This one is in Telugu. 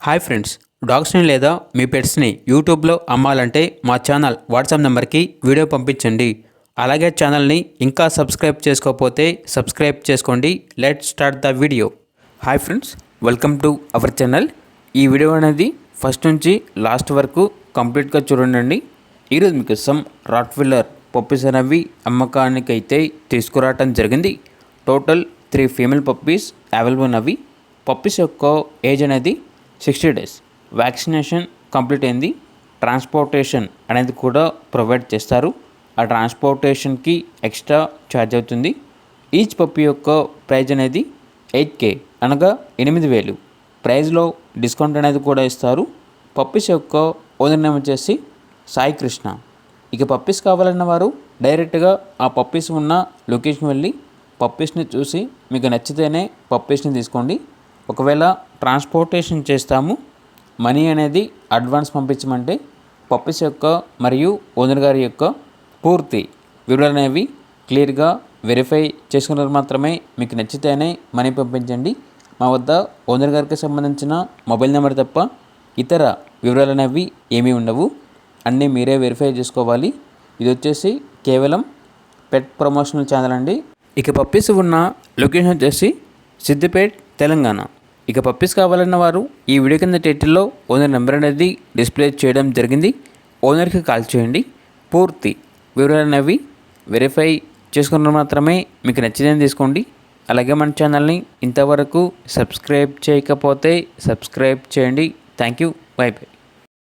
హాయ్ ఫ్రెండ్స్, డాగ్స్ని లేదా మీ పెట్స్ని యూట్యూబ్లో అమ్మాలంటే మా ఛానల్ వాట్సాప్ నెంబర్కి వీడియో పంపించండి. అలాగే ఛానల్ని ఇంకా సబ్స్క్రైబ్ చేసుకోకపోతే సబ్స్క్రైబ్ చేసుకోండి. Let start the video. Hi friends, welcome to our channel. ఈ వీడియో అనేది ఫస్ట్ నుంచి లాస్ట్ వరకు కంప్లీట్గా చూడండి. ఈరోజు మీకోసం రాట్వీలర్ పప్పీస్ అనేవి అమ్మకానికి అయితే తీసుకురావటం జరిగింది. టోటల్ 3 ఫీమేల్ పప్పీస్ అవైలబుల్ ఉన్నవి. పప్పీస్ యొక్క ఏజ్ అనేది 60 days. వ్యాక్సినేషన్ కంప్లీట్ అయింది. ట్రాన్స్పోర్టేషన్ అనేది కూడా ప్రొవైడ్ చేస్తారు. ఆ ట్రాన్స్పోర్టేషన్కి ఎక్స్ట్రా ఛార్జ్ అవుతుంది. ఈచ్ పప్పీ యొక్క ప్రైజ్ అనేది 8K అనగా 8,000. ప్రైజ్లో డిస్కౌంట్ అనేది కూడా ఇస్తారు. పప్పీస్ యొక్క ఓనర్ నేమ్ వచ్చేసి సాయి కృష్ణ. ఇక పప్పీస్ కావాలన్న వారు డైరెక్ట్గా ఆ పప్పీస్ ఉన్న లొకేషన్ వెళ్ళి పప్పీస్ని చూసి మీకు నచ్చితేనే పప్పీస్ని తీసుకోండి. ఒకవేళ ట్రాన్స్పోర్టేషన్ చేస్తాము, మనీ అనేది అడ్వాన్స్ పంపించమంటే పప్పీస్ యొక్క మరియు ఓనర్ గారి యొక్క పూర్తి వివరాలు అనేవి క్లియర్గా వెరిఫై చేసుకున్నారు మాత్రమే మీకు నచ్చితేనే మనీ పంపించండి. మా వద్ద ఓనర్ గారికి సంబంధించిన మొబైల్ నెంబర్ తప్ప ఇతర వివరాలు అనేవి ఏమీ ఉండవు. అన్నీ మీరే వెరిఫై చేసుకోవాలి. ఇది వచ్చేసి కేవలం పెట్ ప్రమోషనల్ ఛానల్ అండి. ఇక పప్పీస్ ఉన్న లొకేషన్ వచ్చేసి సిద్దిపేట్, తెలంగాణ. ఇక పప్పీస్ కావాలన్న వారు ఈ వీడియో కింద టైటిల్లో ఓనర్ నెంబర్ అనేది డిస్ప్లే చేయడం జరిగింది. ఓనర్కి కాల్ చేయండి. పూర్తి వివరాలు అనేవి వెరిఫై చేసుకున్న మాత్రమే మీకు నచ్చిదని తీసుకోండి. అలాగే మన ఛానల్ని ఇంతవరకు సబ్స్క్రైబ్ చేయకపోతే సబ్స్క్రైబ్ చేయండి. Thank you. By by.